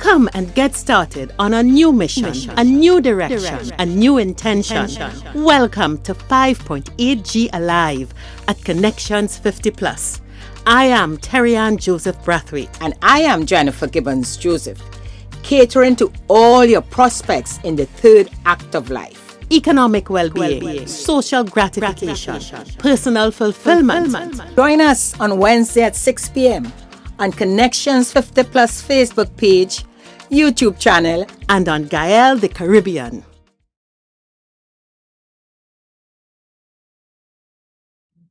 Come and get started on a new mission, a new direction, a new intention. Welcome to 5.8G Alive at Connections 50 Plus. I am Terri-Ann Joseph Brathwaite. And I am Jennifer Gibbons Joseph, catering to all your prospects in the third act of life. Economic well-being, social gratification, personal fulfillment. Join us on Wednesday at 6 p.m. on Connections 50 Plus Facebook page, YouTube channel, and on Gael the Caribbean.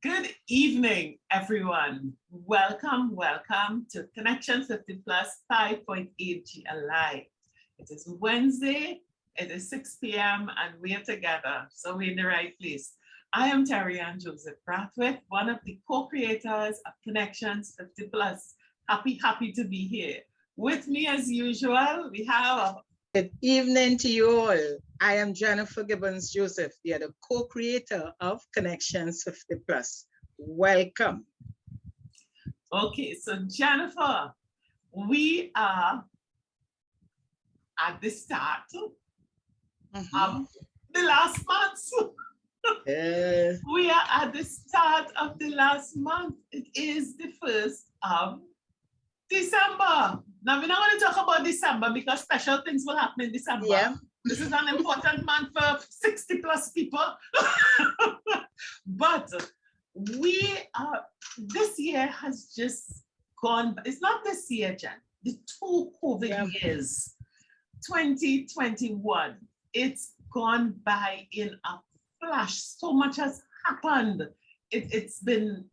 Good evening, everyone. Welcome to Connections 50 Plus 5.8G Alive. It is Wednesday, it is 6 p.m. and we're together, so we're in the right place. I am Terri-Ann Joseph Brathwaite, one of the co-creators of Connections 50 Plus. Happy to be here. With me as usual, we have... Good evening to you all. I am Jennifer Gibbons Joseph, the other co-creator of Connections 50 Plus. Welcome. Okay, so Jennifer, we are at the start of the last month. We are at the start of the last month. It is the 1st of December. Now, we're not going to talk about December because special things will happen in December. Yeah. This is an important month for 60 plus people. But this year has just gone, it's not this year, Jen, the 2 COVID years, 2021, it's gone by in a flash. So much has happened. It's been,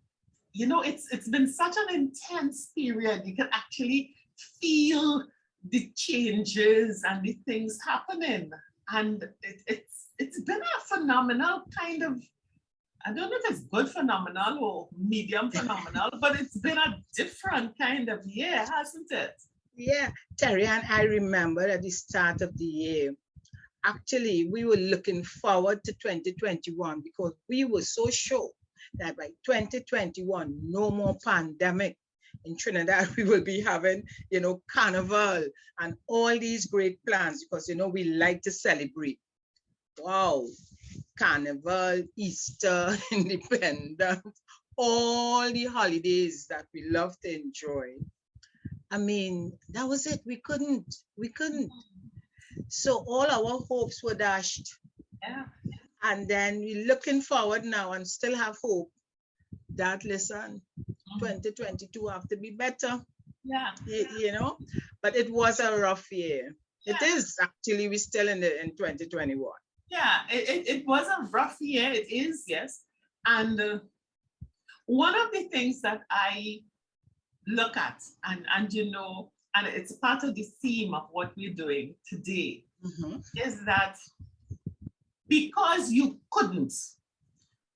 you know, it's been such an intense period. You can actually feel the changes and the things happening. And it's been a phenomenal kind of, I don't know if it's good phenomenal or medium phenomenal, but it's been a different kind of year, hasn't it? Yeah, Terri-Ann, I remember at the start of the year, actually, we were looking forward to 2021 because we were so sure that by 2021, no more pandemic. In Trinidad, we will be having, you know, carnival and all these great plans because, you know, we like to celebrate. Wow, carnival, Easter, Independence, all the holidays that we love to enjoy. I mean, that was it. We couldn't. So all our hopes were dashed. Yeah. And then we're looking forward now and still have hope that, listen, 2022 have to be better. Yeah. You know, but it was a rough year. Yeah. It is actually, we're still in 2021. Yeah, it was a rough year. It is, yes. And one of the things that I look at, and you know, and it's part of the theme of what we're doing today, is that because you couldn't,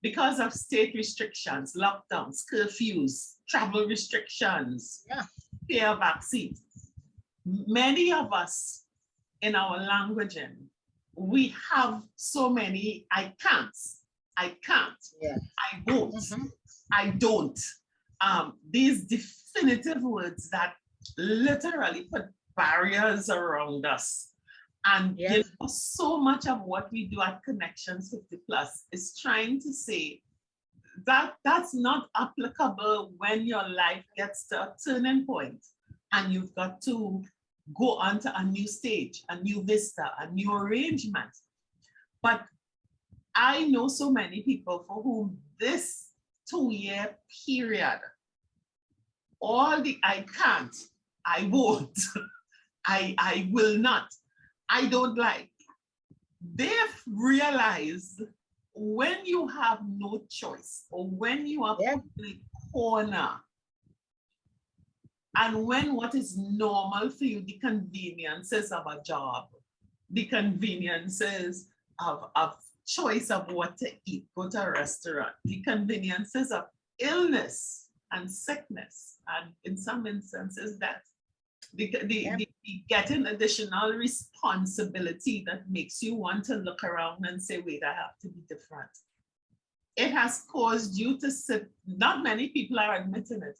because of state restrictions, lockdowns, curfews, travel restrictions, fear of vaccine, many of us in our languaging, we have so many I can't, I won't, I don't. These definitive words that literally put barriers around us. And you know, so much of what we do at Connections 50 Plus is trying to say that that's not applicable when your life gets to a turning point and you've got to go on to a new stage, a new vista, a new arrangement. But I know so many people for whom this 2-year period, all the I can't, I won't, I will not, I don't like, they've realized when you have no choice or when you are put in the corner and when what is normal for you, the conveniences of a job, the conveniences of choice of what to eat, go to a restaurant, the conveniences of illness and sickness, and in some instances death, the getting additional responsibility that makes you want to look around and say, wait, I have to be different. It has caused you to sit, not many people are admitting it,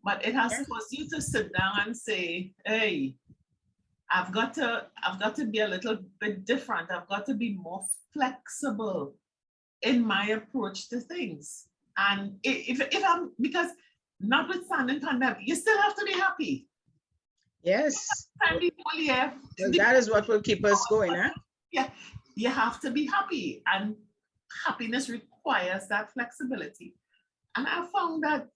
but it has caused you to sit down and say, hey, I've got to be a little bit different. I've got to be more flexible in my approach to things. And if I'm, because notwithstanding pandemic, you still have to be happy. Yes. Well, that is what will keep us going, huh? Yeah, you have to be happy, and happiness requires that flexibility. And I found that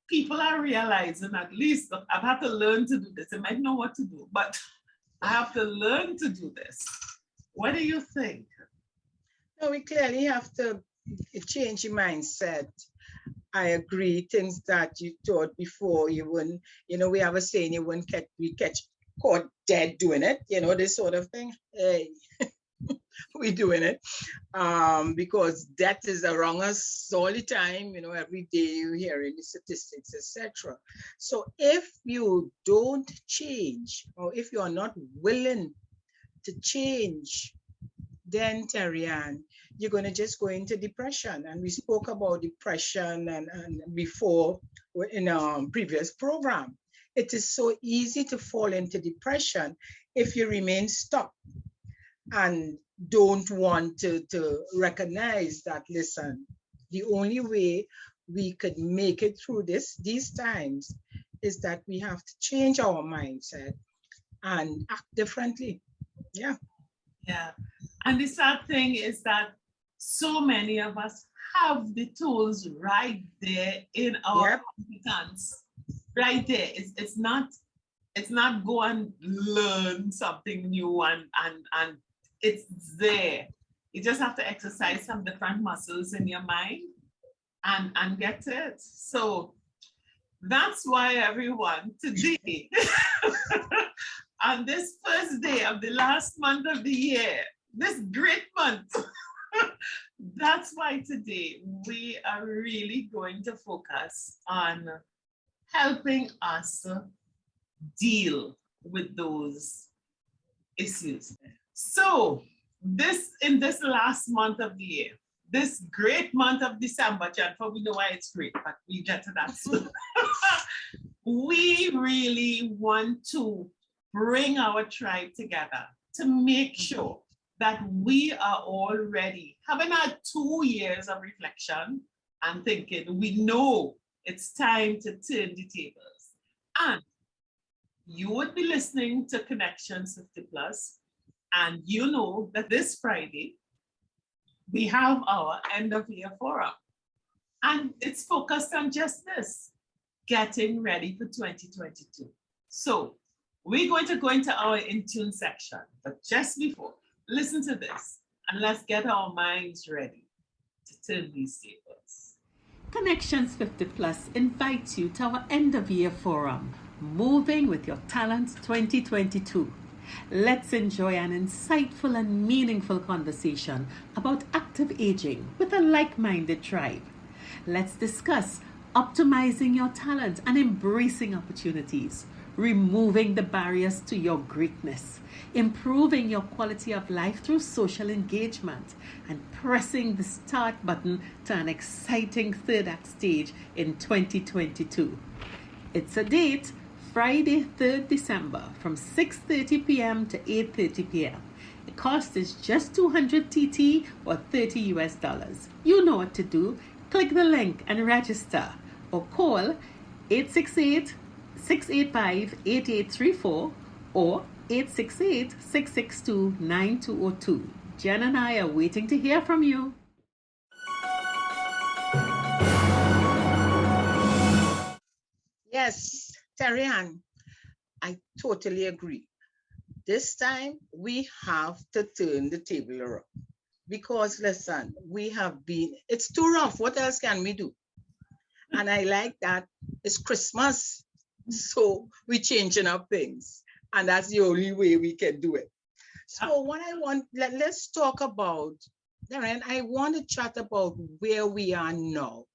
people are realizing, at least I've had to learn to do this. I might know what to do, but I have to learn to do this. What do you think? No, we clearly have to change your mindset. I agree. Things that you thought before, you wouldn't, we have a saying, you wouldn't catch caught dead doing it, this sort of thing. Hey, we're doing it because death is around us all the time, every day you're hearing the statistics, etc. So if you don't change, or if you are not willing to change, then Terri-Ann, you're going to just go into depression. And we spoke about depression and before in our previous program. It is so easy to fall into depression if you remain stuck and don't want to recognize that, listen, the only way we could make it through these times is that we have to change our mindset and act differently. Yeah. Yeah. And the sad thing is that so many of us have the tools right there in our competence. Right there. It's not go and learn something new and it's there. You just have to exercise some different muscles in your mind and get it. So that's why, everyone, today, on this first day of the last month of the year, this great month, that's why today we are really going to focus on helping us deal with those issues. So in this last month of the year, this great month of December, Jennifer, we know why it's great, but we'll get to that soon. We really want to bring our tribe together to make sure that we are all ready. Having had 2 years of reflection and thinking, we know it's time to turn the tables. And you would be listening to Connections 50 Plus, and you know that this Friday, we have our end of year forum. And it's focused on just this, getting ready for 2022. So we're going to go into our In Tune section, but just before, listen to this and let's get our minds ready to turn these tables. Connections 50 Plus invites you to our end of year forum, Moving with Your Talents 2022. Let's enjoy an insightful and meaningful conversation about active aging with a like-minded tribe. Let's discuss optimizing your talent and embracing opportunities, removing the barriers to your greatness, improving your quality of life through social engagement, and pressing the start button to an exciting third act stage in 2022. It's a date, Friday, 3rd December from 6:30 p.m. to 8:30 p.m. The cost is just 200 TT or $30 US. You know what to do. Click the link and register or call 868-685-8834 or 868-662-9202. Jen and I are waiting to hear from you. Yes, Terri-Ann, I totally agree. This time we have to turn the table around because, listen, it's too rough. What else can we do? And I like that it's Christmas, so we're changing up things. And that's the only way we can do it. So what I want, let's talk about, Terri-Ann, I want to chat about where we are now.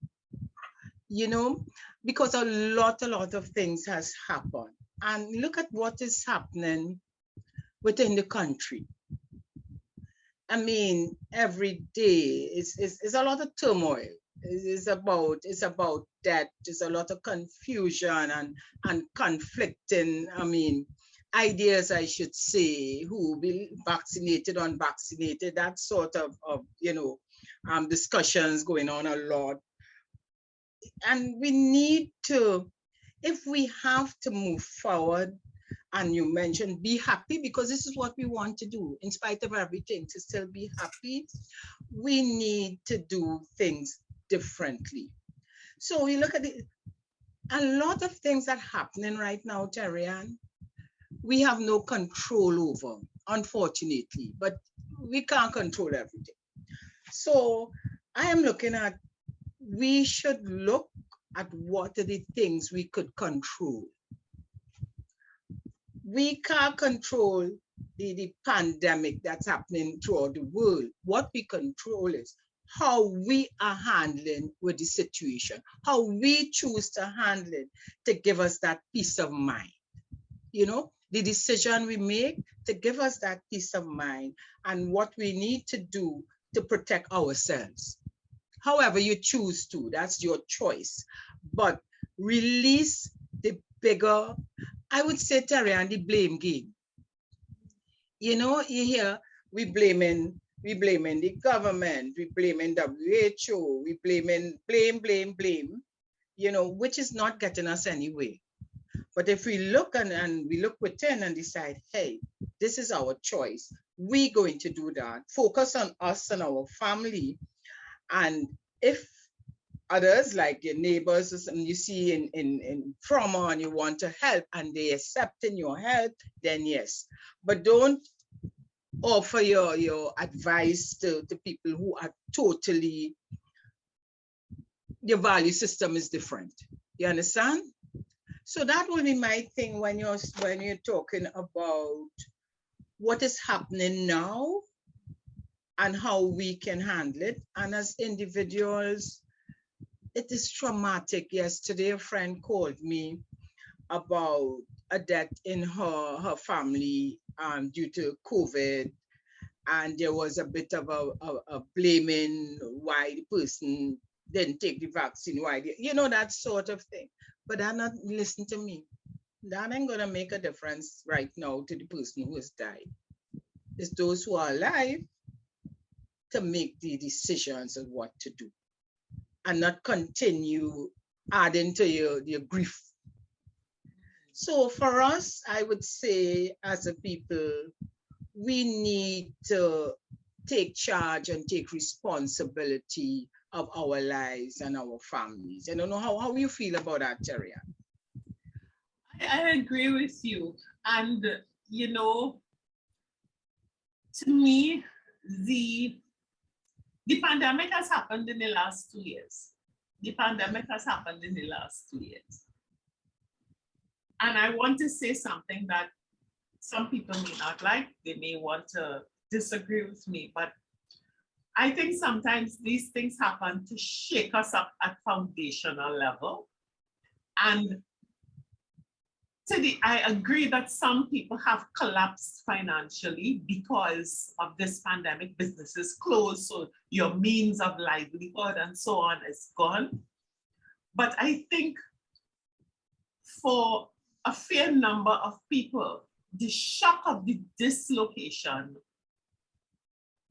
Because a lot of things has happened. And look at what is happening within the country. I mean, every day it's a lot of turmoil. It's about that. There's a lot of confusion and conflicting. I mean, ideas, I should say, who will be vaccinated, unvaccinated, that sort of discussions going on a lot. And we need to, if we have to move forward, and you mentioned be happy, because this is what we want to do, in spite of everything, to still be happy, we need to do things differently. So we look at it, a lot of things that are happening right now, Terri-Ann, we have no control over, unfortunately, but we can't control everything. So I am looking at, we should look at what are the things we could control. We can't control the pandemic that's happening throughout the world. What we control is how we are handling with the situation, how we choose to handle it to give us that peace of mind. You know, the decision we make to give us that peace of mind, and what we need to do to protect ourselves. However you choose to, that's your choice. But release the bigger, I would say, Terri-Ann, the blame game. You know, you hear we blaming the government, we blaming WHO, we blame, you know, which is not getting us anywhere. But if we look and we look within and decide, hey, this is our choice, we're going to do that. Focus on us and our family. And if others, like your neighbors, and you see in trauma and you want to help and they accept in your help, then yes. But don't offer your advice to people who are totally, your value system is different. You understand? So that will be my thing when you're talking about what is happening now and how we can handle it. And as individuals, it is traumatic. Yesterday, a friend called me about a death in her family due to COVID. And there was a bit of a blaming why the person didn't take the vaccine, why you know, that sort of thing. But they're not listening to me. That ain't gonna make a difference right now to the person who has died. It's those who are alive to make the decisions of what to do and not continue adding to your grief. So for us, I would say, as a people, we need to take charge and take responsibility of our lives and our families. I don't know how you feel about that, Terri-Ann. I agree with you. And, you know, to me, the pandemic has happened in the last 2 years. The pandemic has happened in the last 2 years. And I want to say something that some people may not like. They may want to disagree with me, but I think sometimes these things happen to shake us up at foundational level. And I agree that some people have collapsed financially because of this pandemic. Businesses closed, so your means of livelihood and so on is gone. But I think for a fair number of people, the shock of the dislocation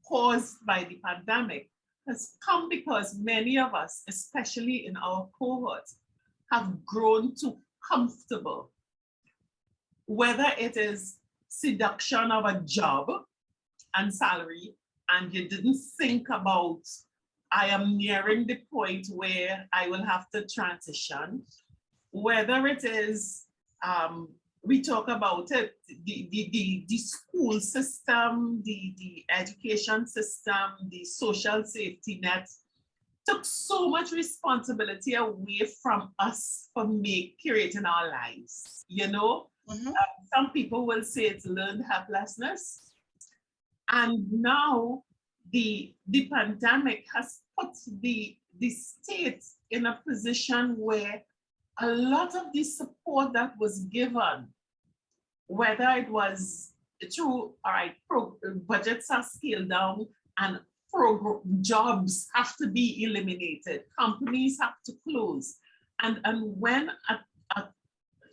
caused by the pandemic has come because many of us, especially in our cohorts, have grown too comfortable. Whether it is seduction of a job and salary, and you didn't think about, I am nearing the point where I will have to transition. Whether it is, we talk about it, the school system, the education system, the social safety net took so much responsibility away from us for creating our lives, you know? Mm-hmm. Some people will say it's learned helplessness. And now the pandemic has put the state in a position where a lot of the support that was given, whether it was through, budgets are scaled down and jobs have to be eliminated, companies have to close. And when a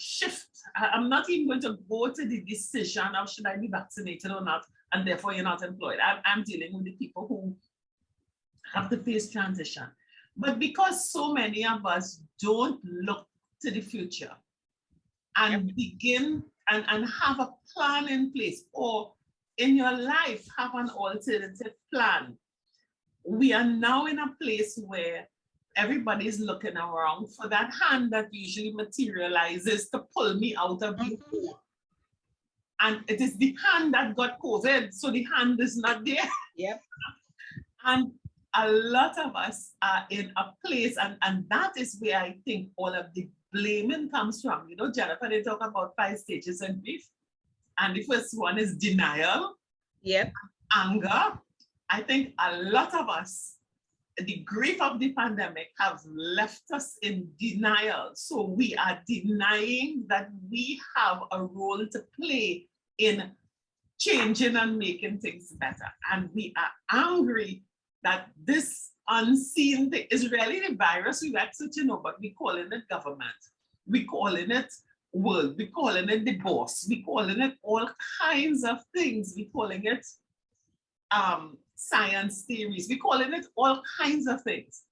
shift. I'm not even going to go to the decision of should I be vaccinated or not, and therefore you're not employed. I'm dealing with the people who have to face transition. But because so many of us don't look to the future and begin and have a plan in place, or in your life have an alternative plan, we are now in a place where everybody's looking around for that hand that usually materializes to pull me out of the hole. And it is the hand that got COVID, so the hand is not there. Yep. And a lot of us are in a place, and that is where I think all of the blaming comes from. You know, Jennifer, they talk about 5 stages of grief. And the first one is denial. Yep. Anger. I think a lot of us, the grief of the pandemic have left us in denial. So we are denying that we have a role to play in changing and making things better. And we are angry that this unseen thing is really the virus we like to know, but we calling it government. We calling it world. We calling it the boss. We calling it all kinds of things. We calling it science theories. We calling it all kinds of things.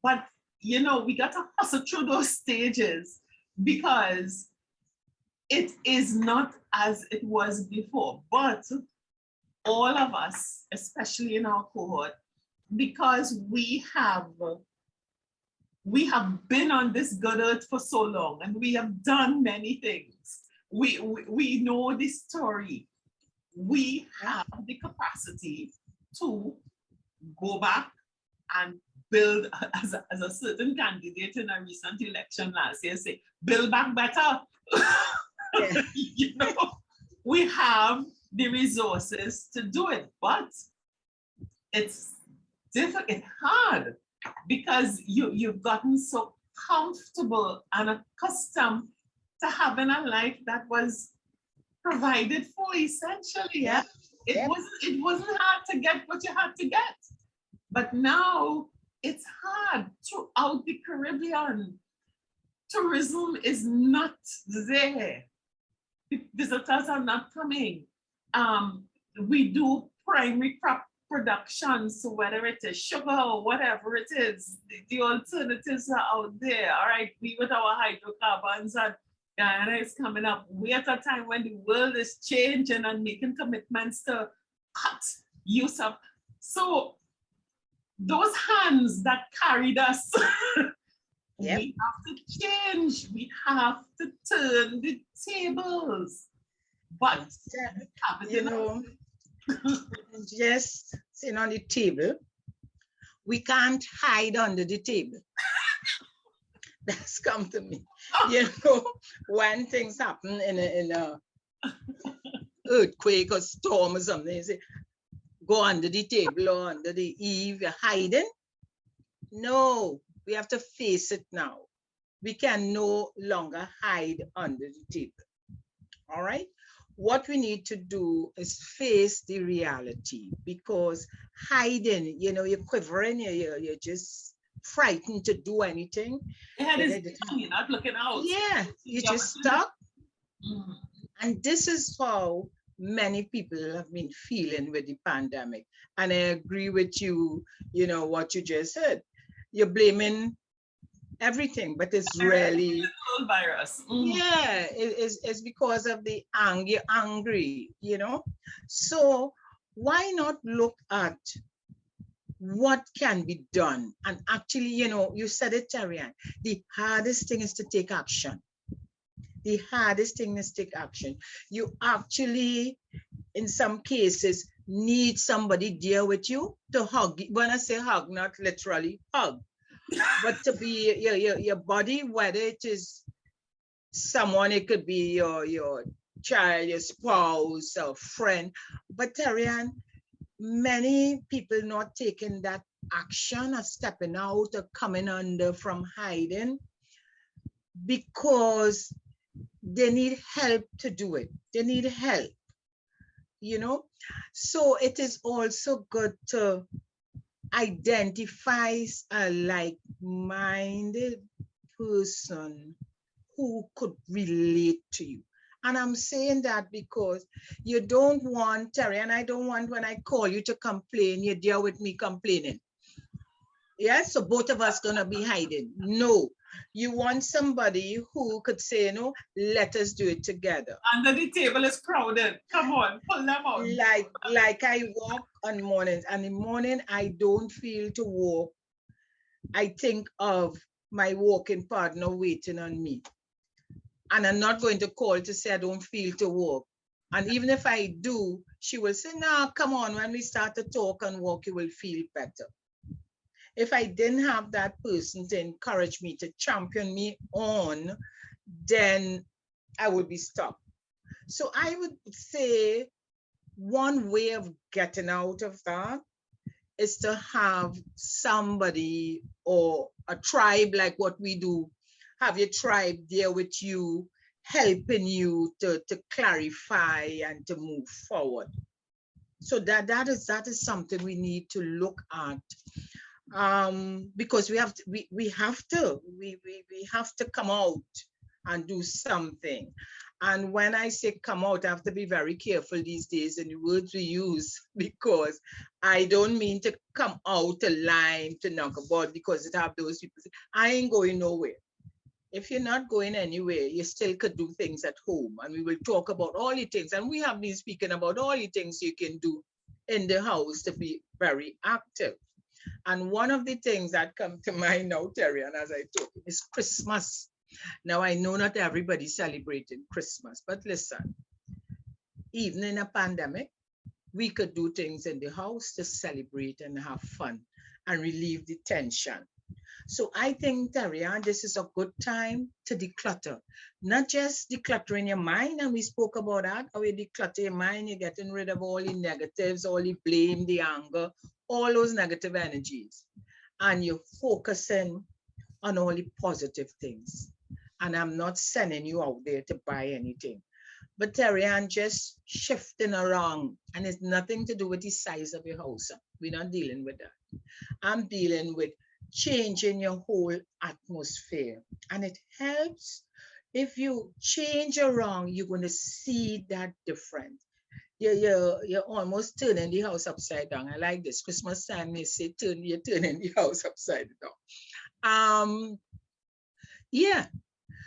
But, you know, we got to hustle through those stages because it is not as it was before. But all of us, especially in our cohort, because we have been on this good earth for so long and we have done many things. We know the story. We have the capacity to go back and build, as a certain candidate in a recent election last year say, build back better. Yeah. You know, we have the resources to do it, but it's difficult, it's hard because you've gotten so comfortable and accustomed to having a life that was provided for essentially. Yeah. It wasn't hard to get what you had to get. But now it's hard throughout the Caribbean. Tourism is not there. Visitors are not coming. We do primary crop production, so whether it is sugar or whatever it is, the alternatives are out there. All right, we with our hydrocarbons, and Guyana is coming up. We're at a time when the world is changing and making commitments to cut use of. So those hands that carried us, we have to change. We have to turn the tables. But you know, just sitting on the table, we can't hide under the table. That's come to me. You know, when things happen in a earthquake or storm or something, you say, go under the table or under the eave, you're hiding. No, we have to face it now. We can no longer hide under the table. All right? What we need to do is face the reality, because hiding, you know, you're quivering, you're just frightened to do anything. You're not looking out. Yeah, you're just stuck. Mm-hmm. And this is how many people have been feeling with the pandemic. And I agree with you, you know, what you just said. You're blaming everything, but it's really virus. Yeah, it's because of the anger. You're angry, you know. So why not look at what can be done? And actually, you know, you said it, Terri-Ann, the hardest thing is to take action. The hardest thing is to take action. You actually, in some cases, need somebody there with you to hug. When I say hug, not literally hug, but to be your body, whether it is someone, it could be your child, your spouse, or friend. But Terri-Ann, many people not taking that action of stepping out or coming under from hiding because they need help to do it. They need help, you know. So it is also good to identify a like-minded person who could relate to you. And I'm saying that because you don't want, Terry, and I don't want when I call you to complain, you're there with me complaining. Yes, so both of us gonna be hiding. No, you want somebody who could say, let us do it together. Under the table is crowded. Come on, pull them out. Like I walk on mornings, and in the morning I don't feel to walk. I think of my walking partner waiting on me. And I'm not going to call to say I don't feel to walk. And even if I do, she will say, no, come on, when we start to talk and walk, you will feel better. If I didn't have that person to encourage me, to champion me on, then I would be stuck. So I would say one way of getting out of that is to have somebody or a tribe like what we do, have your tribe there with you, helping you to clarify and to move forward. So that is something we need to look at. Because we have to come out and do something. And when I say come out, I have to be very careful these days in the words we use, because I don't mean to come out a line to knock about, because it have those people say, I ain't going nowhere. If you're not going anywhere, you still could do things at home, and we will talk about all the things. And we have been speaking about all the things you can do in the house to be very active. And one of the things that come to mind now, Terri-Ann, as I talk, is Christmas. Now, I know not everybody celebrating Christmas, but listen, even in a pandemic, we could do things in the house to celebrate and have fun and relieve the tension. So I think, Terri-Ann, this is a good time to declutter. Not just decluttering your mind, and we spoke about that, how you declutter your mind, you're getting rid of all the negatives, all the blame, the anger, all those negative energies, and you're focusing on all the positive things. And I'm not sending you out there to buy anything, but Terri-Ann, just shifting around, and it's nothing to do with the size of your house. We're not dealing with that. I'm dealing with changing your whole atmosphere, and it helps. If you change around, you're going to see that difference. You're almost turning the house upside down. I like this. Christmas time, they say you're turning the house upside down. Yeah.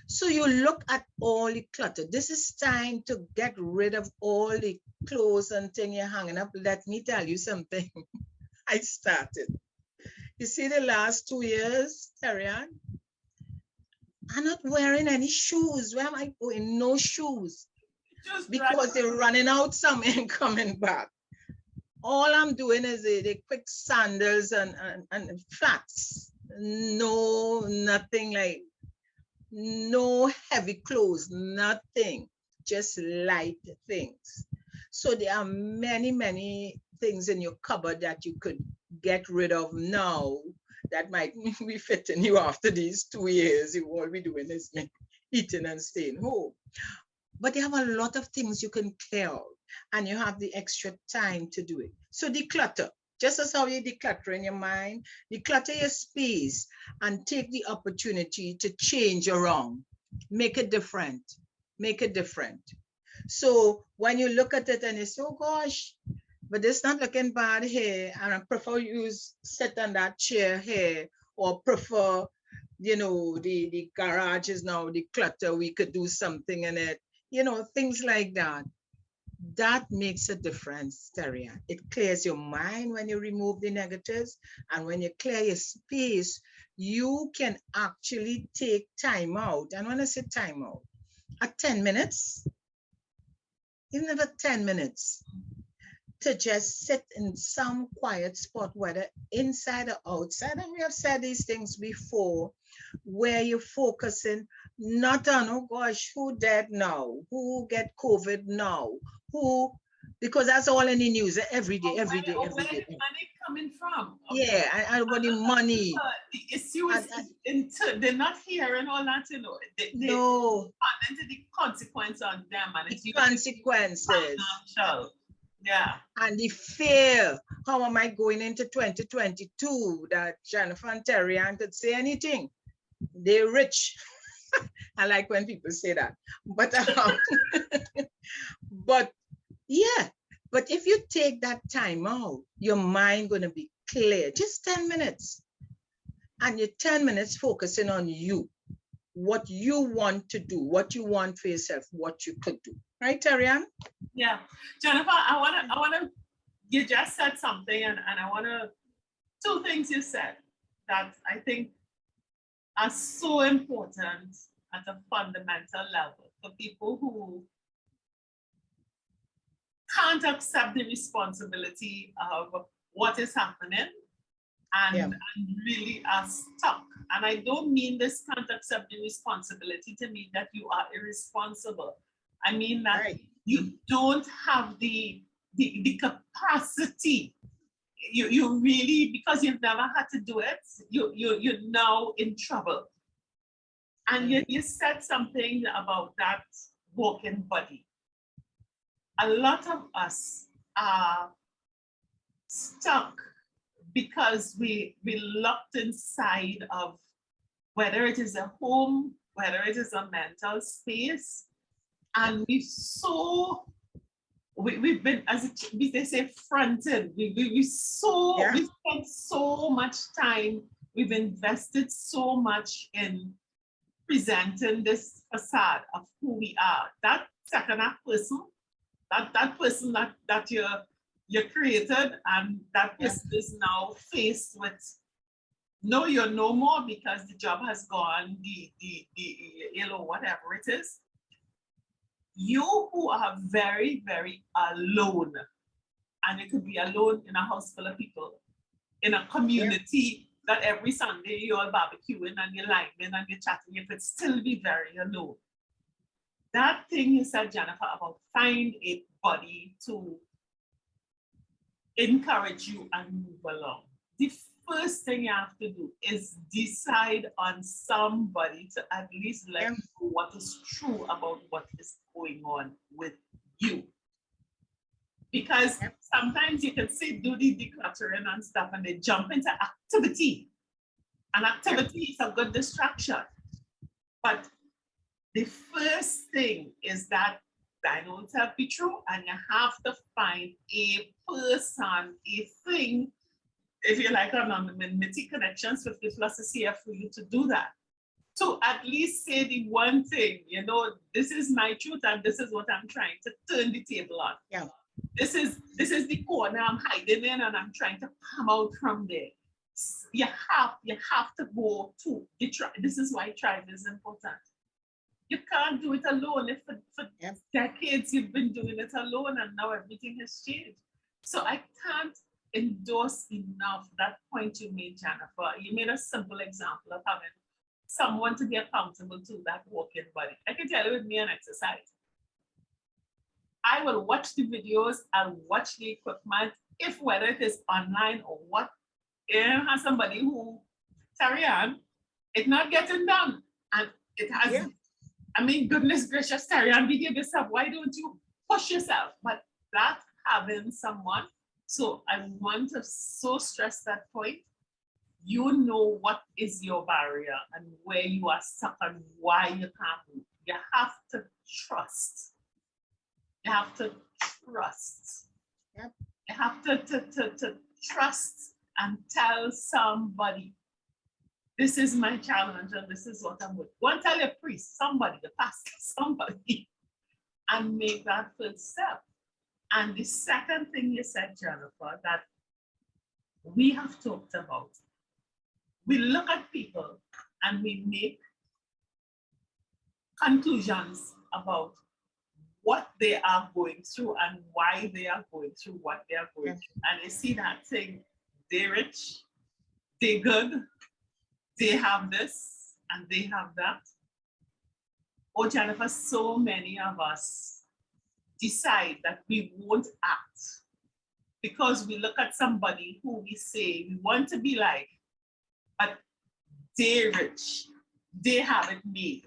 So you look at all the clutter. This is time to get rid of all the clothes and things you're hanging up. Let me tell you something. I started. You see, the last 2 years, Terri-Ann, I'm not wearing any shoes. Where am I going? No shoes. Because they're running out, some ain't coming back. All I'm doing is the quick sandals and flats. No, nothing like, no heavy clothes, nothing, just light things. So there are many, many things in your cupboard that you could get rid of now that might be fitting you after these 2 years. You all be doing is eating and staying home. But you have a lot of things you can clear out, and you have the extra time to do it. So declutter, just as how you declutter in your mind, declutter your space and take the opportunity to change around, make it different, make it different. So when you look at it and you say, oh gosh, but it's not looking bad here, and I prefer you sit on that chair here, or prefer, the garage is now the clutter, we could do something in it. Things like that. That makes a difference, Terri-Ann. It clears your mind when you remove the negatives, and when you clear your space, you can actually take time out. And when I say time out, at 10 minutes, even if at 10 minutes, to just sit in some quiet spot, whether inside or outside. And we have said these things before, where you're focusing not on, oh gosh, who dead now? Who get COVID now? Who, because that's all in the news every day, every day, every day. Where is money coming from? Yeah, and about the money. The issue is, they're not hearing all that, No. Into the consequence on them, and it's consequences. Financial. Yeah. And the fear, how am I going into 2022, that Jennifer and Terri-Ann could say anything? They're rich. I like when people say that. But but yeah, but if you take that time out, your mind gonna be clear. Just 10 minutes. And you're 10 minutes focusing on you, what you want to do, what you want for yourself, what you could do. Right, Terri-Ann? Yeah. Jennifer, I wanna, you just said something, and I wanna, two things you said that I think are so important at a fundamental level for people who can't accept the responsibility of what is happening and really are stuck. And I don't mean this can't accept the responsibility to mean that you are irresponsible. I mean that you don't have the capacity. You really, because you've never had to do it, you're now in trouble. And you said something about that walking body. A lot of us are stuck because we're locked inside of, whether it is a home, whether it is a mental space, and we've been, as they say, fronted. We spent so much time, we've invested so much in presenting this facade of who we are. That second act person, that person that you created, and that person is now faced with, no, you're no more because the job has gone, whatever it is. You who are very, very alone, and you could be alone in a house full of people, in a community that every Sunday you're all barbecuing and you're liming and you're chatting, you could still be very alone. That thing you said, Jennifer, about find a body to encourage you and move along. The first thing you have to do is decide on somebody to at least let you know what is true about what is going on with you. Because sometimes you can say, do the decluttering and stuff, and they jump into activity. And activity is a good distraction. But the first thing is that I know it's have to be true, and you have to find a person, a thing, if you like, on Connections 50+ is here for you to do that. To at least say the one thing, you know, this is my truth and this is what I'm trying to turn the table on. Yeah. This is the corner I'm hiding in and I'm trying to come out from there. You have to go to the tribe. This is why tribe is important. You can't do it alone. If for decades you've been doing it alone and now everything has changed. So I can't endorse enough that point you made, Jennifer. You made a simple example of having someone to be accountable to, that walking body. I can tell you with me an exercise. I will watch the videos, I'll watch the equipment, if whether it is online or what, and have somebody who, Terri-Ann, it's not getting done. And it has, I mean, goodness gracious, Terri-Ann, behave yourself. Why don't you push yourself? But that having someone, so I want to so stress that point. You know what is your barrier and where you are stuck and why you can't move. You have to trust. You have to trust. Yep. You have to trust and tell somebody, this is my challenge and this is what I'm with. Go and tell your priest, somebody, the pastor, somebody, and make that first step. And the second thing you said, Jennifer, that we have talked about, we look at people and we make conclusions about what they are going through and why they are going through what they are going through. And you see that thing, they're rich, they're good, they have this and they have that. Oh, Jennifer, so many of us decide that we won't act because we look at somebody who we say we want to be like, but they're rich, they have it made.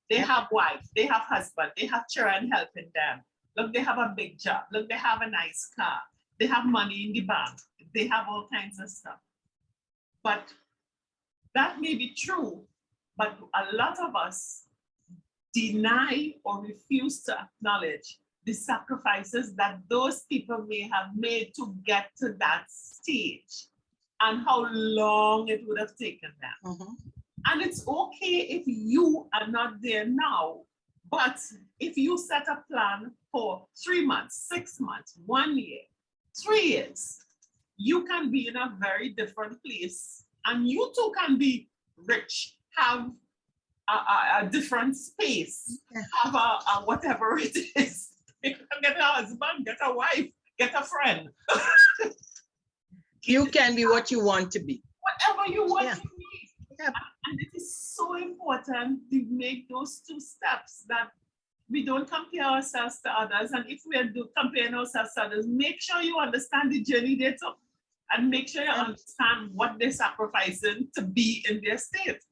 They have wife, they have husband, they have children helping them. Look, they have a big job. Look, they have a nice car. They have money in the bank. They have all kinds of stuff. But that may be true, But a lot of us deny or refuse to acknowledge the sacrifices that those people may have made to get to that stage and how long it would have taken them. And it's okay if you are not there now, but if you set a plan for 3 months, 6 months, 1 year, 3 years, you can be in a very different place, and you too can be rich, have a different space, have a whatever it is. You can get a husband, get a wife, get a friend. You can be what you want to be. Whatever you want to be. And it is so important to make those 2 steps, that we don't compare ourselves to others. And if we are comparing ourselves to others, make sure you understand the journey they took, and make sure you understand what they're sacrificing to be in their state.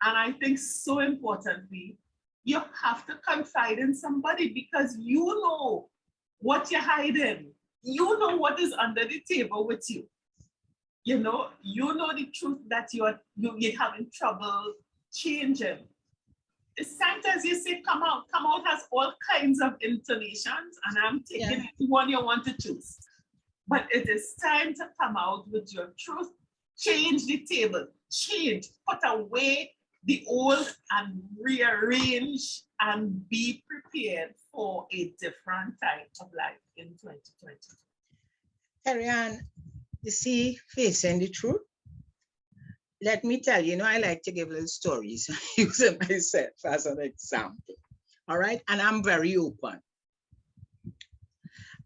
And I think so importantly, you have to confide in somebody, because you know what you're hiding. You know what is under the table with you. You know the truth that you're having trouble changing. Sometimes you say, come out has all kinds of intonations, and I'm taking the one you want to choose. But it is time to come out with your truth. Change the table, put away the old and rearrange, and be prepared for a different type of life in 2020. Terri-Ann, you see, facing the truth. Let me tell you, I like to give little stories using myself as an example. All right, and I'm very open.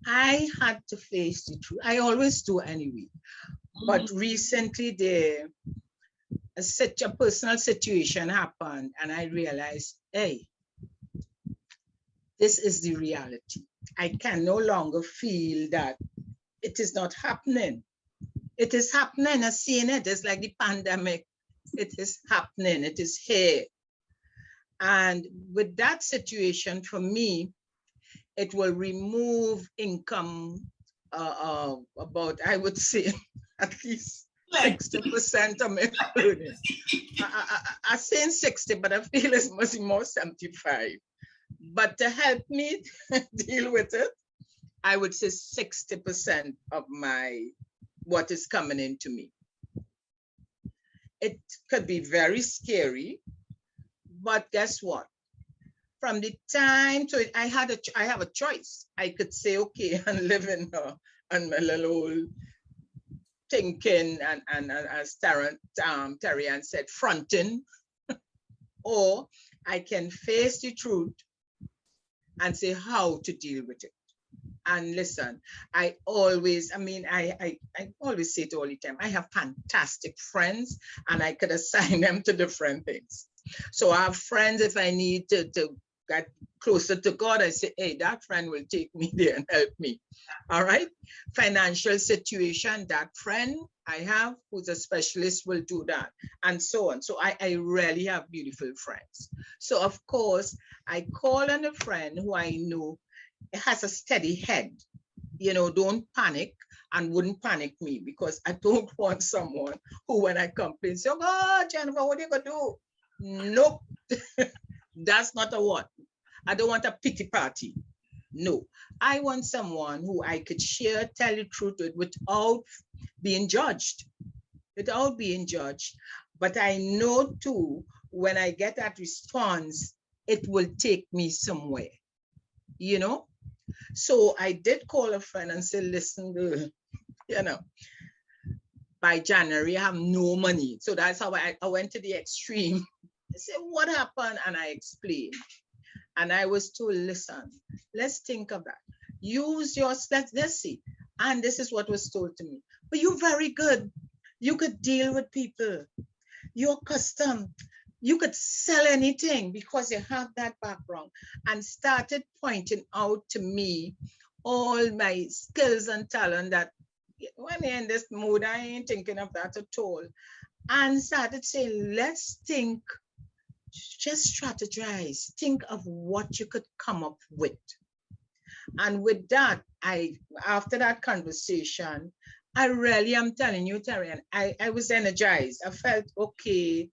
I had to face the truth. I always do anyway. But recently such a personal situation happened, and I realized, hey, this is the reality. I can no longer feel that it is not happening. It is happening. I'm seeing it. It's like the pandemic. It is happening. It is here. And with that situation, for me, it will remove income about, I would say, at least 60% of my earnings. I'm saying 60, but I feel it's much more 75. But to help me deal with it, I would say 60% of what is coming into me. It could be very scary, but guess what? From the time to I have a choice. I could say, okay, and live in my little old thinking and as Terri-Ann said, fronting, or I can face the truth and say how to deal with it. And listen, I always say it all the time, I have fantastic friends, and I could assign them to different things. So I have friends, if I need to get closer to God, I say, hey, that friend will take me there and help me. All right. Financial situation, that friend I have who's a specialist will do that, and so on. So I really have beautiful friends. So of course, I call on a friend who I know has a steady head, don't panic, and wouldn't panic me, because I don't want someone who, when I complain, say, oh God, Jennifer, what are you gonna do? Nope. That's not a what. I don't want a pity party. No, I want someone who I could share, tell the truth with without being judged. But I know too, when I get that response, it will take me somewhere, So I did call a friend and say, listen, girl, by January, I have no money. So that's how I went to the extreme. I said, what happened? And I explained. And I was told, listen, let's think of that. Use your, let's see. And this is what was told to me. But you're very good. You could deal with people. You're custom. You could sell anything because you have that background. And started pointing out to me all my skills and talent that when you're in this mood, I ain't thinking of that at all. And started saying, let's think, just strategize, think of what you could come up with. And with that, after that conversation, I really am telling you, Terri-Ann, I was energized. I felt, okay,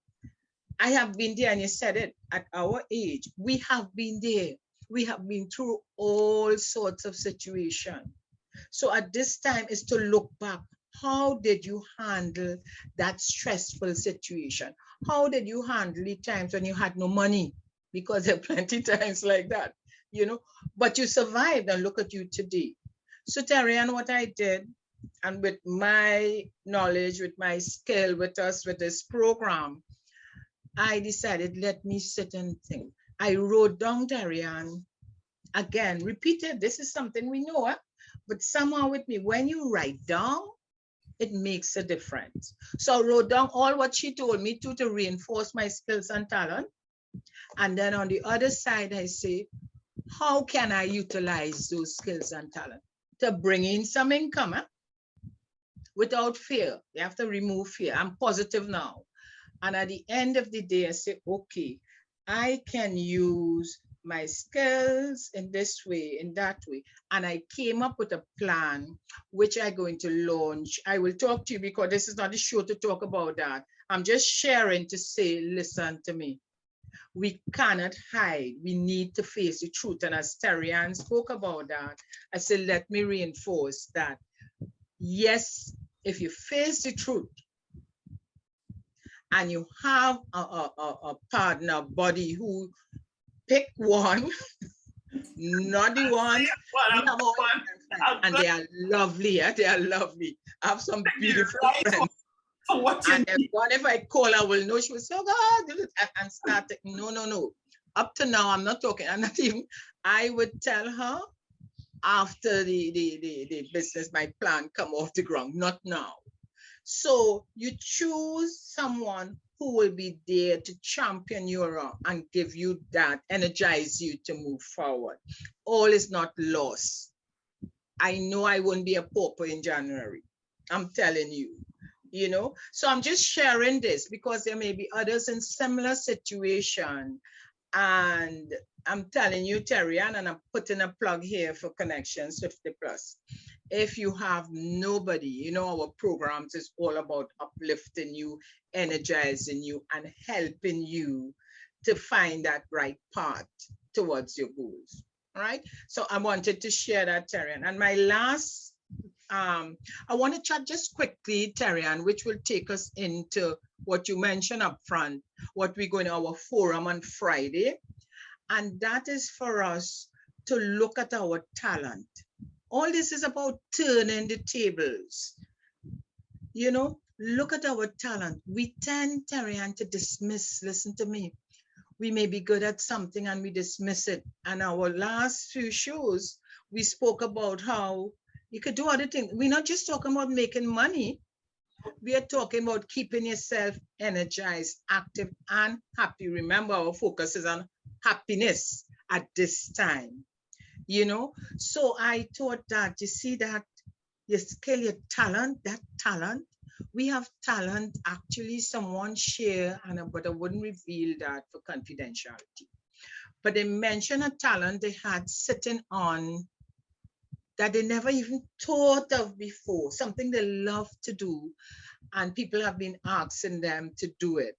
I have been there, and you said it, at our age, we have been there. We have been through all sorts of situations. So at this time is to look back. How did you handle that stressful situation? How did you handle the times when you had no money? Because there are plenty times like that, you know, but you survived, and look at you today. So Terri-Ann, what I did, and with my knowledge, with my skill, with us, with this program, I decided, let me sit and think. I wrote down, Terri-Ann, again, repeated, this is something we know, but somehow with me, when you write down, it makes a difference. So I wrote down all what she told me to reinforce my skills and talent. And then on the other side, I say, how can I utilize those skills and talent to bring in some income without fear? You have to remove fear. I'm positive now. And at the end of the day, I say, okay, I can use my skills in this way, in that way. And I came up with a plan, which I'm going to launch. I will talk to you, because this is not a show to talk about that. I'm just sharing to say, listen to me. We cannot hide. We need to face the truth. And as Terri-Ann spoke about that, I said, let me reinforce that. Yes, if you face the truth, and you have a partner, buddy, who pick one, not the one, and they are lovely, they are lovely. I have some beautiful friends. And if I call, I will know. She will say, oh God, and start, no. Up to now, I'm not talking. I'm not even, I would tell her after the business, my plan come off the ground, not now. So you choose someone who will be there to champion you around and give you that, energize you to move forward. All is not lost. I know I won't be a pauper in January. I'm telling you, you know. So I'm just sharing this because there may be others in similar situation. And I'm telling you, Terri-Ann, and I'm putting a plug here for Connections 50 Plus. If you have nobody, you know, our programs is all about uplifting you, energizing you, and helping you to find that right path towards your goals. All right. So I wanted to share that, Terri-Ann. And my last, I want to chat just quickly, Terri-Ann, which will take us into what you mentioned up front, what we're going to our forum on Friday. And that is for us to look at our talent. All this is about turning the tables. You know, look at our talent. We tend, Terri-Ann, to dismiss, listen to me. We may be good at something and we dismiss it. And our last few shows, we spoke about how you could do other things. We're not just talking about making money. We are talking about keeping yourself energized, active, and happy. Remember, our focus is on happiness at this time. You know, so I thought that, you see that your skill, your talent, that talent, we have talent, actually someone share, but I wouldn't reveal that for confidentiality. But they mentioned a talent they had sitting on that they never even thought of before, something they love to do, and people have been asking them to do it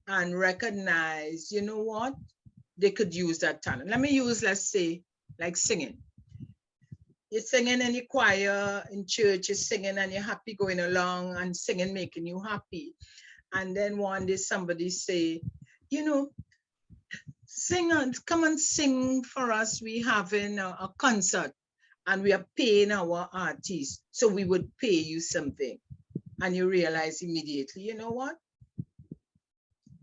and recognize, you know what, they could use that talent. Let me use, let's say, like singing. You're singing in your choir, in church, you're singing and you're happy going along and singing making you happy. And then one day somebody say, you know, sing, come and sing for us. We having a concert and we are paying our artists. So we would pay you something. And you realize immediately, you know what?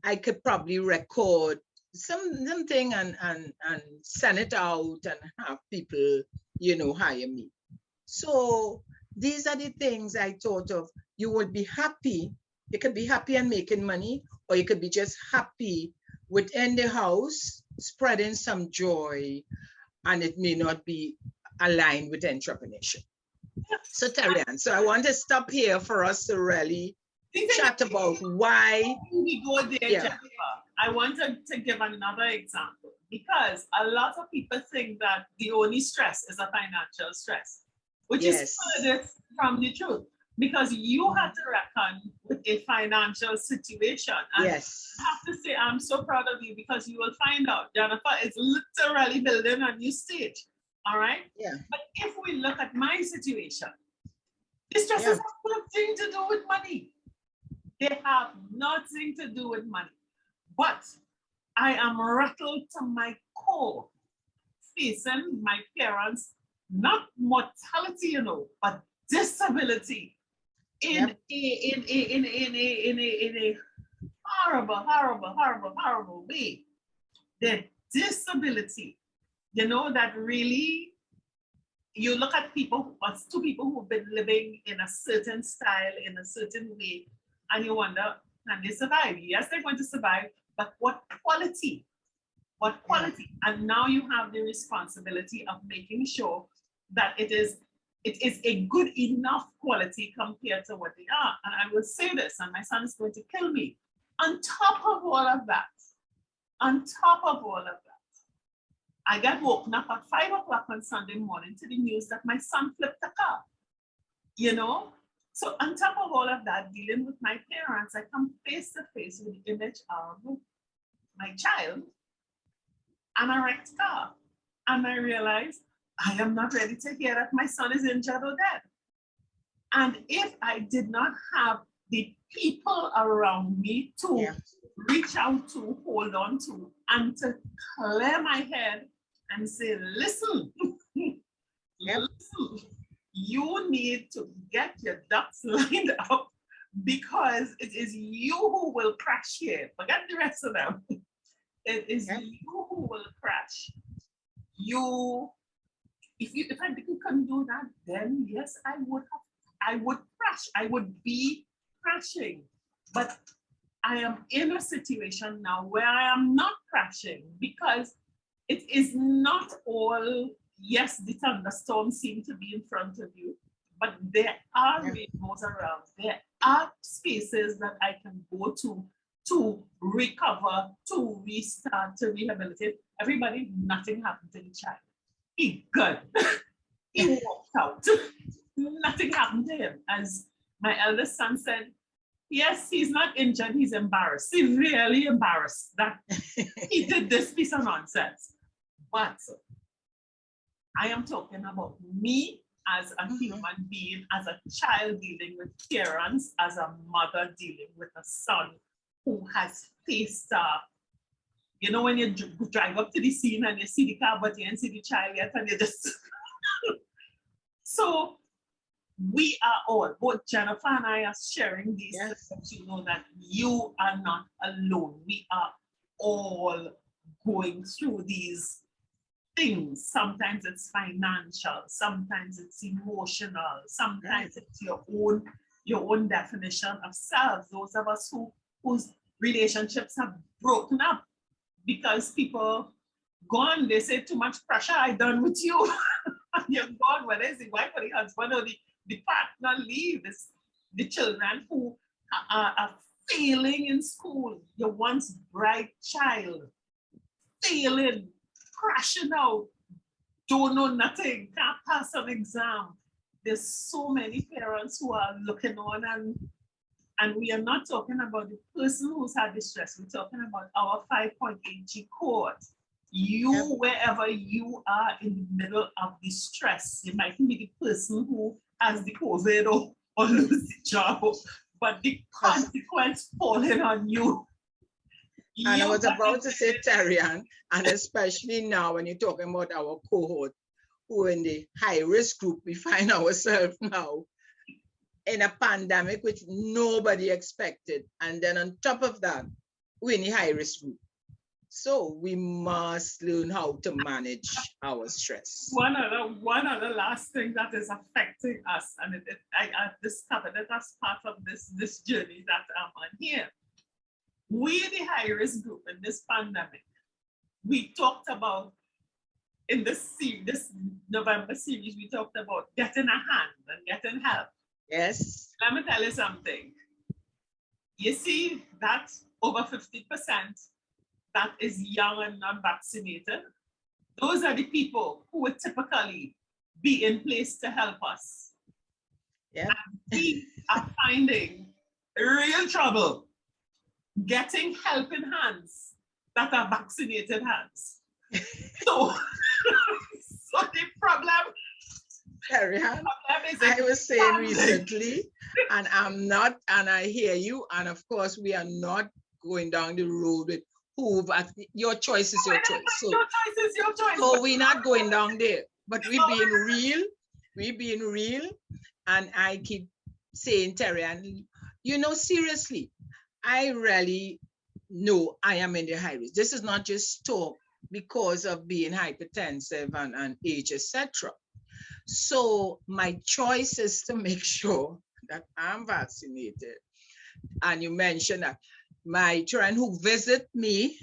I could probably record something and send it out and have people, you know, hire me. So these are the things I thought of. You would be happy. You could be happy and making money, or you could be just happy within the house, spreading some joy, and it may not be aligned with entrepreneurship. So Terri-Ann, so I want to stop here for us to really chat about why we go there, Jennifer. I wanted to give another example, because a lot of people think that the only stress is a financial stress, which is furthest from the truth. because you had to reckon with a financial situation. And Yes. I have to say, I'm so proud of you, because you will find out Jennifer is literally building a new stage. All right. Yeah. But if we look at my situation, this just Yeah. has nothing to do with money. They have nothing to do with money. But I am rattled to my core, facing my parents, not mortality, but disability in a horrible way. The disability, that really, you look at people, as two people who've been living in a certain style, in a certain way, and you wonder, can they survive? Yes, they're going to survive, but what quality? What quality? Yeah. And now you have the responsibility of making sure that it is a good enough quality compared to what they are. And I will say this, and my son is going to kill me. On top of all of that, I got woken up at 5 o'clock on Sunday morning to the news that my son flipped a car. So on top of all of that, dealing with my parents, I come face to face with the image of my child and a wrecked car. And I realized I am not ready to hear that my son is injured or dead. And if I did not have the people around me to reach out to, hold on to, and to clear my head and say, listen, listen, you need to get your ducks lined up, because it is you who will crash here. Forget the rest of them. It is you who will crash. If I couldn't do that, then yes, I would crash. I would be crashing. But I am in a situation now where I am not crashing, because it is not all, yes, the thunderstorms seem to be in front of you, but there are rainbows around. There are spaces that I can go to recover, to restart, to rehabilitate. Everybody, nothing happened to the child. He good. He walked out. Nothing happened to him. As my eldest son said, yes, he's not injured, he's embarrassed. He's really embarrassed that he did this piece of nonsense. But I am talking about me as a human being, as a child dealing with parents, as a mother dealing with a son who has faced, when you drive up to the scene and you see the car, but you didn't see the child yet, and you just... So we are all, both Jennifer and I are sharing these things, you know that you are not alone. We are all going through these things. Sometimes it's financial, sometimes it's emotional, sometimes it's your own definition of self. Those of us whose relationships have broken up because people gone, they say too much pressure, I done with you. You're gone, whether it's the wife or the husband or the partner leave. It's the children who are failing in school. Your once bright child failing, crashing out, don't know nothing, can't pass an exam. There's so many parents who are looking on, and we are not talking about the person who's had distress. We're talking about our 5.8G cohort. You, wherever you are in the middle of the stress, you might be the person who has the COVID or lose the job, but the consequence falling on you. And I was about to say, Terri-Ann, and especially now when you're talking about our cohort, who are in the high-risk group, we find ourselves now in a pandemic which nobody expected. And then on top of that, we're in the high-risk group. So we must learn how to manage our stress. One other last thing that is affecting us, and I discovered it as part of this journey that I'm on here. We, the high-risk group in this pandemic, we talked about in this November series, we talked about getting a hand and getting help. Yes. Let me tell you something. You see that over 50% that is young and not vaccinated, those are the people who would typically be in place to help us. Yeah. We are finding real trouble getting helping hands that are vaccinated hands. So, so the problem Terri-Ann, is I was saying expanding. recently, and I'm not, and I hear you, and of course we are not going down the road with who, but your choice is your choice. So, Your choice is your choice. so we're not going down there, but we being real, and I keep saying, Terri-Ann, you know, seriously, I really know I am in the high risk. This is not just talk because of being hypertensive and age, etc. So my choice is to make sure that I'm vaccinated. And you mentioned that my children who visit me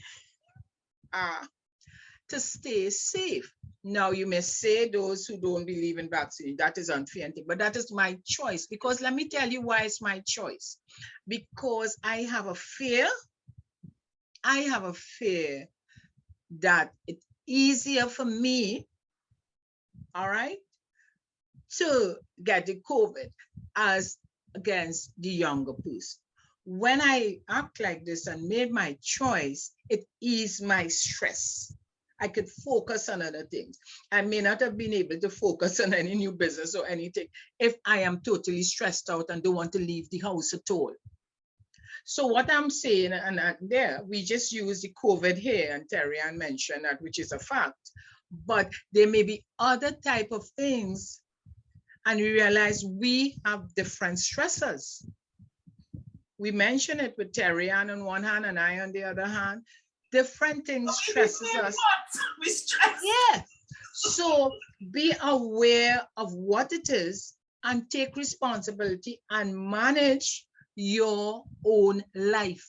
to stay safe. Now you may say those who don't believe in vaccine, that is unfair, but that is my choice. Because let me tell you why it's my choice. Because I have a fear. I have a fear that it's easier for me, all right, to get the COVID as against the younger person. When I act like this and made my choice, it eased my stress. I could focus on other things. I may not have been able to focus on any new business or anything if I am totally stressed out and don't want to leave the house at all. So what I'm saying, and there, we just use the COVID here, and Terri-Ann mentioned that, which is a fact, but there may be other type of things, and we realize we have different stressors. We mentioned it with Terri-Ann on one hand and I on the other hand. Different things stresses us. We stress. Yeah. So be aware of what it is and take responsibility and manage your own life.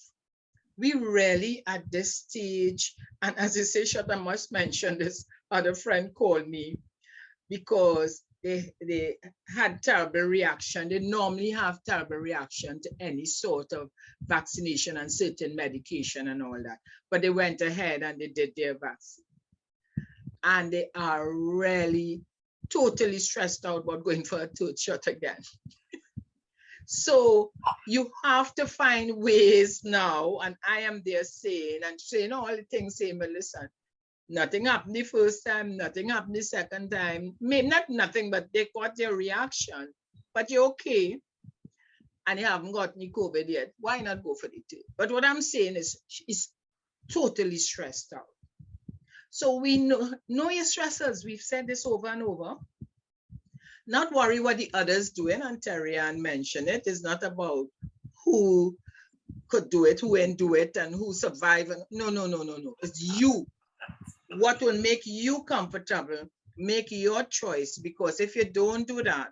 We really at this stage, and as I say, shut, I must mention this other friend called me because they had terrible reaction. They normally have terrible reaction to any sort of vaccination and certain medication and all that. But they went ahead and they did their vaccine. And they are really totally stressed out about going for a third shot again. So you have to find ways now, and I am there saying all the things, saying, but listen, nothing happened the first time, nothing happened the second time. Maybe not nothing, but they got their reaction. But you're okay, and you haven't got any COVID yet. Why not go for the third? But what I'm saying is, she's totally stressed out. So we know your stressors. We've said this over and over. Not worry what the others doing, and Terri-Ann mentioned it. It's not about who could do it, who ain't do it, and who survived. No. It's you. What will make you comfortable, make your choice, because if you don't do that,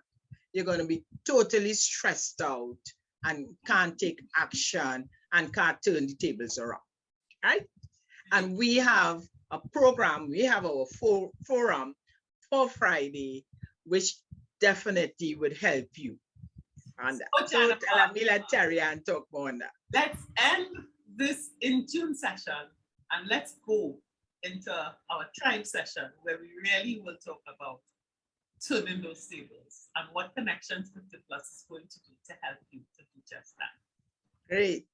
you're going to be totally stressed out and can't take action and can't turn the tables around, right? And we have a program, we have our forum for Friday, which definitely would help you. And so let me let Terri-Ann talk more on that. Let's end this in tune session and let's go into our tribe session where we really will talk about turning those tables and what Connections 50 Plus is going to do to help you to do just that. Great.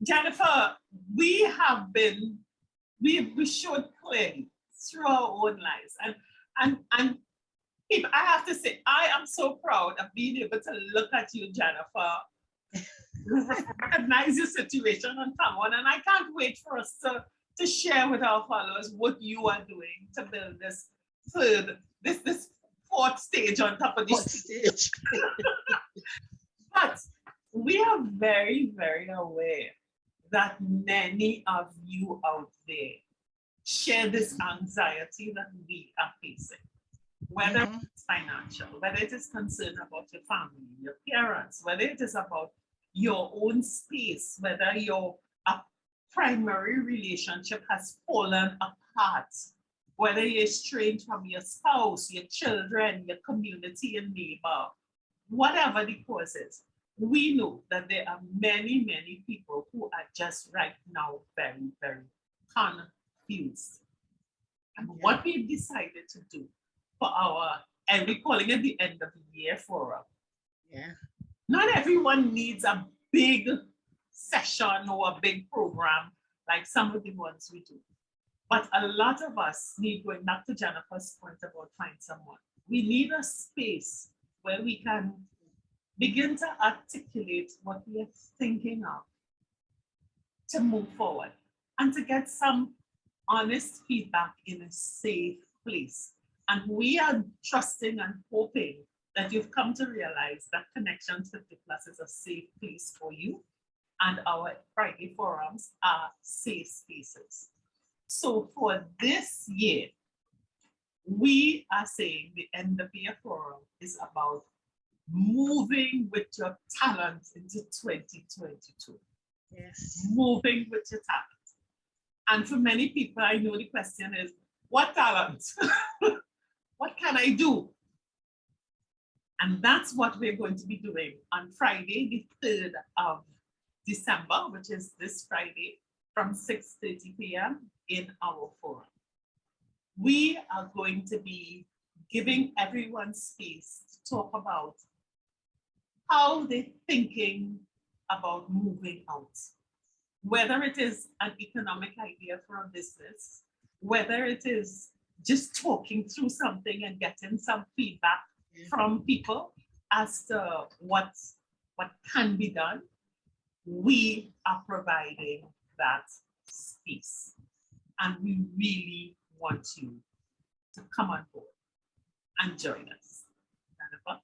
Jennifer, we showed clearly through our own lives. And people, I have to say, I am so proud of being able to look at you, Jennifer, recognize your situation and come on. And I can't wait for us to share with our followers what you are doing to build this fourth stage on top of this stage. But we are very, very aware that many of you out there share this anxiety that we are facing, whether it's financial, whether it is concern about your family, your parents, whether it is about your own space, whether your primary relationship has fallen apart, whether you're estranged from your spouse, your children, your community and neighbor, whatever the cause is, we know that there are many, many people who are just right now very, very confused. And what we've decided to do for our, and we're calling it the end of the year forum. Yeah. Not everyone needs a big session or a big program like some of the ones we do. But a lot of us need, going back to Jennifer's point about find someone, we need a space where we can begin to articulate what we are thinking of to move forward and to get some honest feedback in a safe place. And we are trusting and hoping that you've come to realize that Connections 50 Plus is a safe place for you, and our Friday forums are safe spaces. So for this year, we are saying the end of year forum is about moving with your talent into 2022. Yes. Moving with your talent. And for many people, I know the question is, what talent? What can I do? And that's what we're going to be doing on Friday, the 3rd of December, which is this Friday, from 6:30 p.m. in our forum. We are going to be giving everyone space to talk about how they're thinking about moving out. Whether it is an economic idea for a business, whether it is just talking through something and getting some feedback from people as to what can be done, we are providing that space. And we really want you to come on board and join us. Jennifer?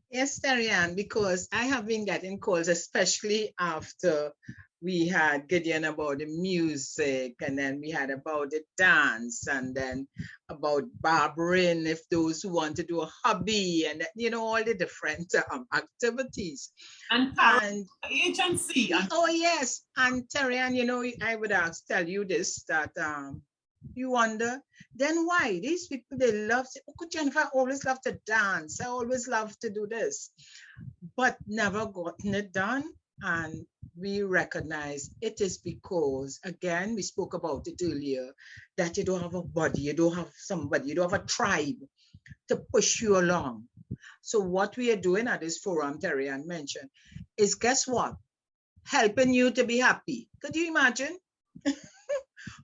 Yes, Terri-Ann, because I have been getting calls, especially after we had Gideon about the music, and then we had about the dance, and then about barbering, if those who want to do a hobby, and you know, all the different activities. And agency. Oh yes, and Terri-Ann, you know, I would tell you this, that you wonder, then why these people, they love to, oh, Jennifer, I always love to dance, I always love to do this, but never gotten it done. And we recognize it is because, again, we spoke about it earlier, that you don't have a body, you don't have somebody, you don't have a tribe to push you along. So what we are doing at this forum, Terri-Ann mentioned, is, guess what? Helping you to be happy. Could you imagine?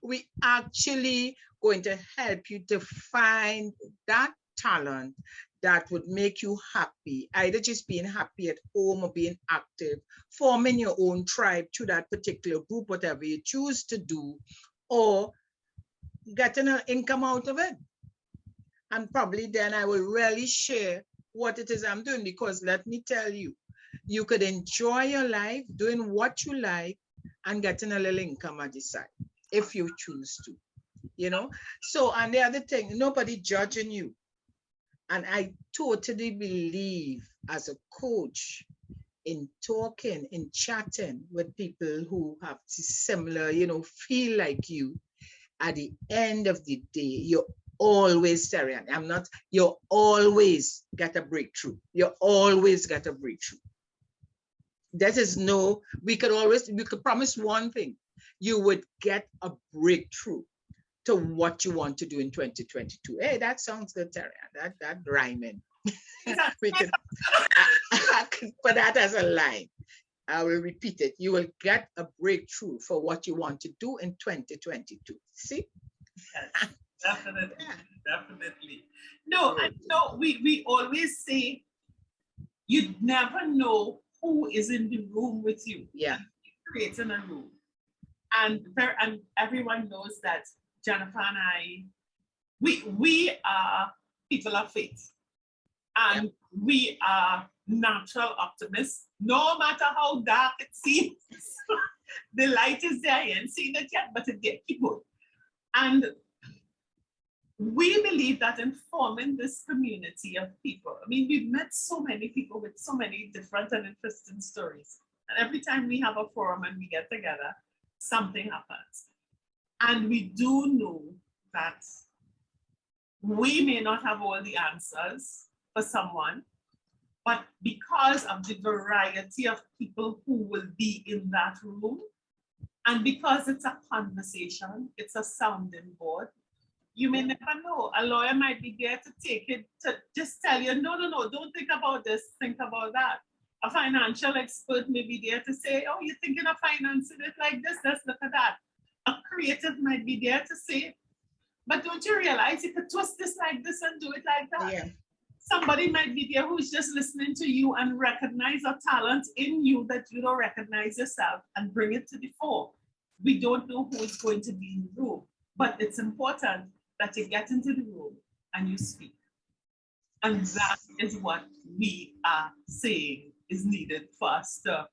We actually going to help you to find that talent that would make you happy, either just being happy at home or being active, forming your own tribe to that particular group, whatever you choose to do, or getting an income out of it. And probably then I will really share what it is I'm doing, because let me tell you, you could enjoy your life doing what you like and getting a little income at the side, if you choose to, you know? So, and the other thing, nobody judging you. And I totally believe, as a coach, in talking, in chatting with people who have similar, you know, feel like you, at the end of the day, you're always, Terri-Ann, you always get a breakthrough. You always get a breakthrough. That is we could promise one thing, you would get a breakthrough to what you want to do in 2022. Hey, that sounds good, Terri-Ann. That rhyming. I can put that as a line. I will repeat it. You will get a breakthrough for what you want to do in 2022. See? Yes, definitely, definitely. No, and no, we always say you never know who is in the room with you. Yeah. Creating a room. And everyone knows that Jennifer and I, we are people of faith, and we are natural optimists. No matter how dark it seems, the light is there. You haven't seen it yet, but it there. Keep going. And we believe that in forming this community of people, I mean, we've met so many people with so many different and interesting stories. And every time we have a forum and we get together, something happens. And we do know that we may not have all the answers for someone, But because of the variety of people who will be in that room, and because it's a conversation, it's a sounding board, you may never know. A lawyer might be there to take it, to just tell you, no, don't think about this, think about that. A financial expert may be there to say, oh, you're thinking of financing it like this, let's look at that. A creative might be there to say, but don't you realize you could twist this like this and do it like that? Yeah. Somebody might be there who's just listening to you and recognize a talent in you that you don't recognize yourself and bring it to the fore. We don't know who is going to be in the room, but it's important that you get into the room and you speak. And that is what we are saying is needed for us to.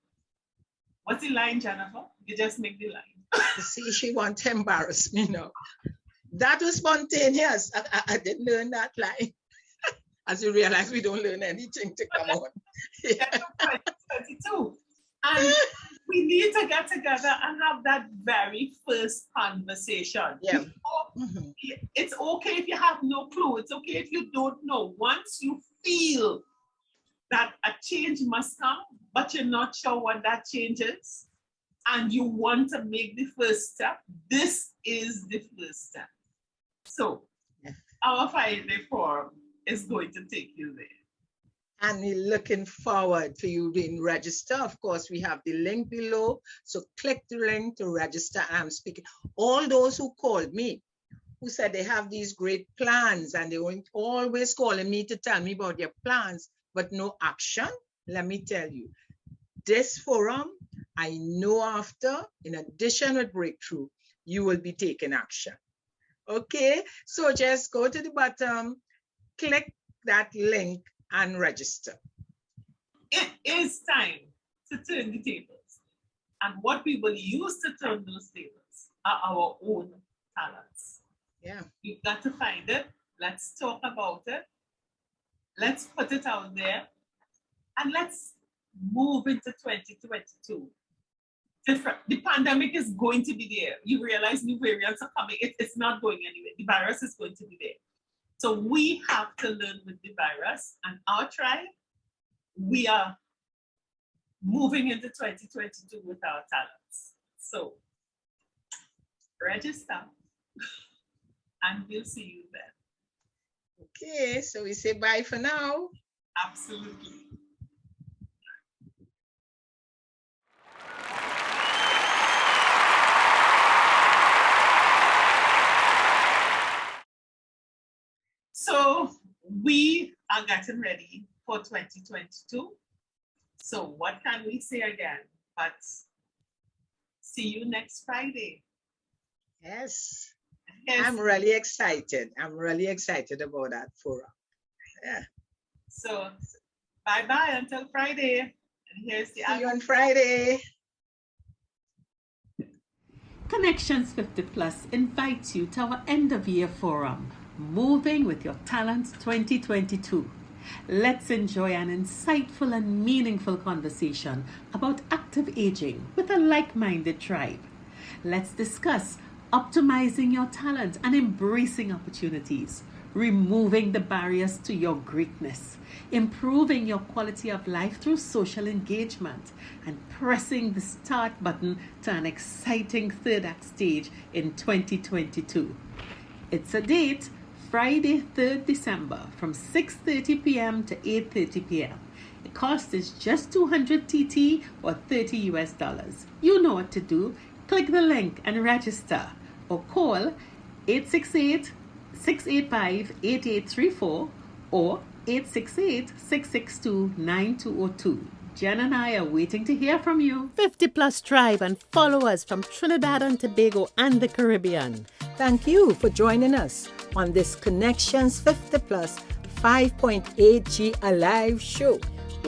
What's the line, Jennifer? You just make the line. You see, she wants to embarrass me now. That was spontaneous. I didn't learn that line. As you realize, we don't learn anything to come on. Yeah. 2022. And we need to get together and have that very first conversation. Yeah. It's okay if you have no clue. It's okay if you don't know. Once you feel that a change must come, but you're not sure what that change is, and you want to make the first step, this is the first step. So our 5-day forum is going to take you there. And we're looking forward to you being registered. Of course, we have the link below. So click the link to register. I'm speaking. All those who called me, who said they have these great plans and they were always calling me to tell me about their plans, but no action. Let me tell you, this forum, I know after, in addition with Breakthrough, you will be taking action. Okay, so just go to the bottom, click that link and register. It is time to turn the tables. And what we will use to turn those tables are our own talents. Yeah. You've got to find it. Let's talk about it. Let's put it out there. And let's move into 2022. The pandemic is going to be there. You realize new variants are coming. It's not going anywhere. The virus is going to be there. So we have to learn with the virus, and our tribe, we are moving into 2022 with our talents. So register and we'll see you then. Okay, so we say bye for now. Absolutely. So we are getting ready for 2022. So what can we say again? But see you next Friday. Yes. Yes. I'm really excited. I'm really excited about that forum. Yeah. So bye-bye until Friday. And here's the See you on Friday. Connections 50 Plus invites you to our end of year forum, Moving with Your Talents 2022. Let's enjoy an insightful and meaningful conversation about active aging with a like-minded tribe. Let's discuss optimizing your talent and embracing opportunities, removing the barriers to your greatness, improving your quality of life through social engagement, and pressing the start button to an exciting third act stage in 2022. It's a date, Friday, 3rd December from 6:30 p.m. to 8:30 p.m. The cost is just 200 TT or $30 US. You know what to do. Click the link and register or call 868-685-8834 or 868-662-9202. Jen and I are waiting to hear from you. 50 Plus Tribe and followers from Trinidad and Tobago and the Caribbean. Thank you for joining us on this Connections 50 Plus 5.8G Alive show.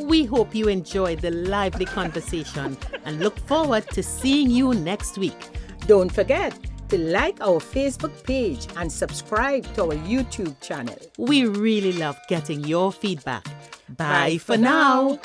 We hope you enjoyed the lively conversation and look forward to seeing you next week. Don't forget to like our Facebook page and subscribe to our YouTube channel. We really love getting your feedback. Bye for now.